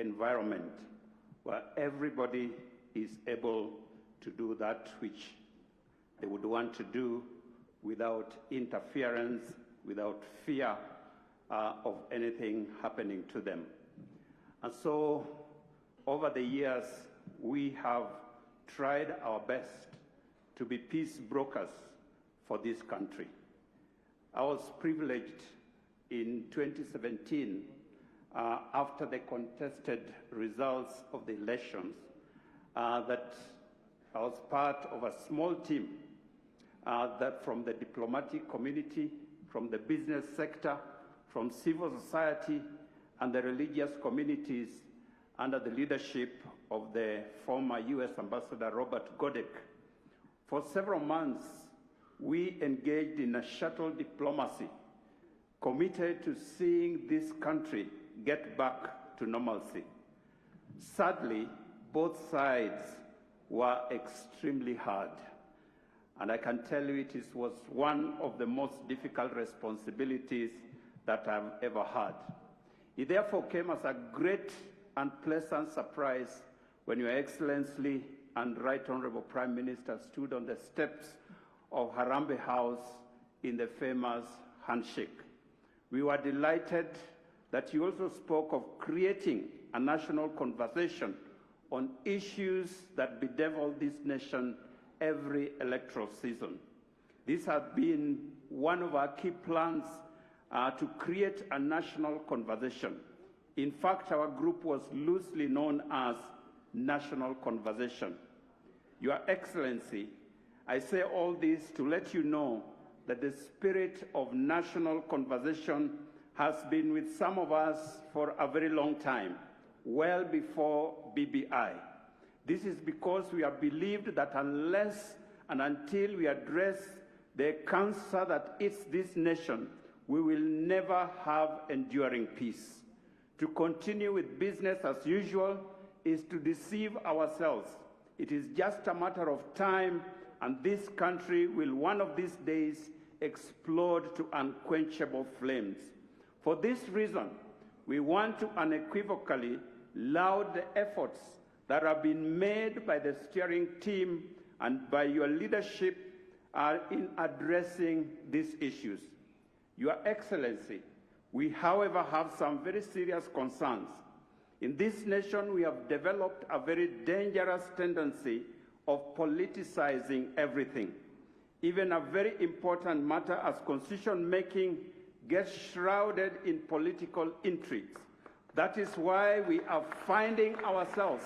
environment where everybody is able to do that which they would want to do without interference, without fear of anything happening to them. And so, over the years, we have tried our best to be peace brokers for this country. I was privileged in 2017, after the contested results of the elections, that I was part of a small team that from the diplomatic community, from the business sector, from civil society, and the religious communities under the leadership of the former U.S. Ambassador Robert Godek. For several months, we engaged in a shuttle diplomacy, committed to seeing this country get back to normalcy. Sadly, both sides were extremely hard, and I can tell you it was one of the most difficult responsibilities that I've ever had. It therefore came as a great and pleasant surprise when Your Excellency and Right Honorable Prime Minister stood on the steps of Harambee House in the famous handshake. We were delighted that you also spoke of creating a national conversation on issues that bedevil this nation every electoral season. This has been one of our key plans to create a national conversation. In fact, our group was loosely known as National Conversation. Your Excellency, I say all this to let you know that the spirit of national conversation has been with some of us for a very long time, well before BBI. This is because we have believed that unless and until we address the cancer that eats this nation, we will never have enduring peace. To continue with business as usual is to deceive ourselves. It is just a matter of time, and this country will one of these days explode to unquenchable flames. For this reason, we want to unequivocally laud the efforts that have been made by the steering team and by your leadership in addressing these issues. Your Excellency, we, however, have some very serious concerns. In this nation, we have developed a very dangerous tendency of politicizing everything. Even a very important matter as constitution-making gets shrouded in political intrigues. That is why we are finding ourselves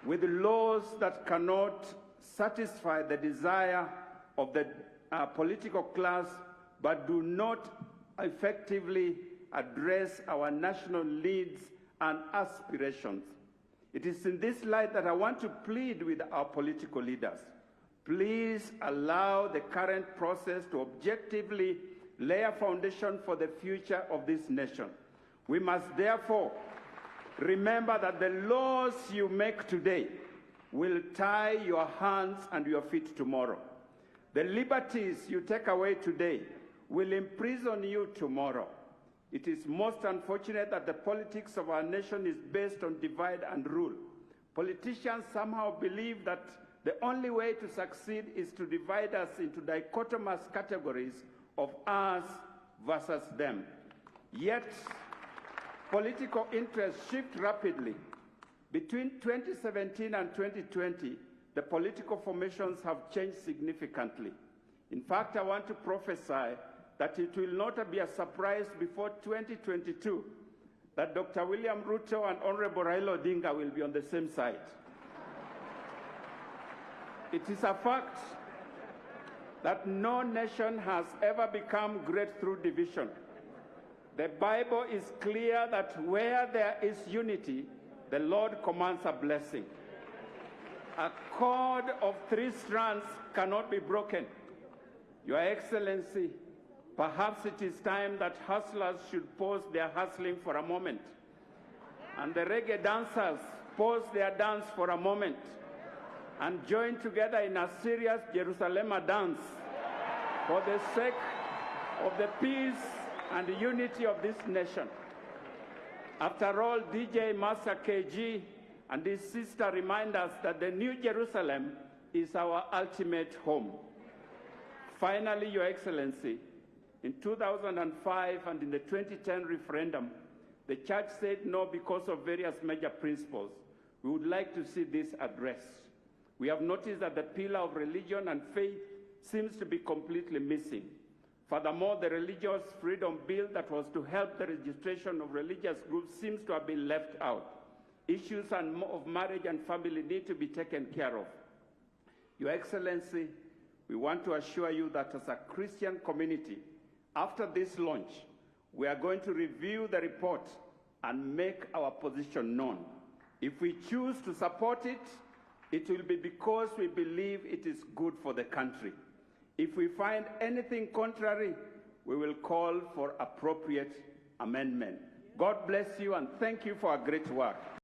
with laws that cannot satisfy the desire of the political class, but do not effectively address our national needs and aspirations. It is in this light that I want to plead with our political leaders. Please allow the current process to objectively lay a foundation for the future of this nation. We must therefore remember that the laws you make today will tie your hands and your feet tomorrow. The liberties you take away today will imprison you tomorrow. It is most unfortunate that the politics of our nation is based on divide and rule. Politicians somehow believe that the only way to succeed is to divide us into dichotomous categories of us versus them. Yet, political interests shift rapidly. Between 2017 and 2020, the political formations have changed significantly. In fact, I want to prophesy that it will not be a surprise before 2022 that Dr. William Ruto and Honorable Raila'S will be on the same side. It is a fact that no nation has ever become great through division. The Bible is clear that where there is unity, the Lord commands a blessing. A cord of 3 strands cannot be broken. Your Excellency, perhaps it is time that hustlers should pause their hustling for a moment, and the reggae dancers pause their dance for a moment, and join together in a serious Jerusalem dance for the sake of the peace and the unity of this nation. After all, DJ Master KG and his sister remind us that the New Jerusalem is our ultimate home. Finally, Your Excellency, in 2005 and in the 2010 referendum, the church said no because of various major principles. We would like to see this addressed. We have noticed that the pillar of religion and faith seems to be completely missing. Furthermore, the Religious Freedom Bill that was to help the registration of religious groups seems to have been left out. Issues of marriage and family need to be taken care of. Your Excellency, we want to assure you that as a Christian community, after this launch, we are going to review the report and make our position known. If we choose to support it, it will be because we believe it is good for the country. If we find anything contrary, we will call for appropriate amendment. God bless you and thank you for a great work.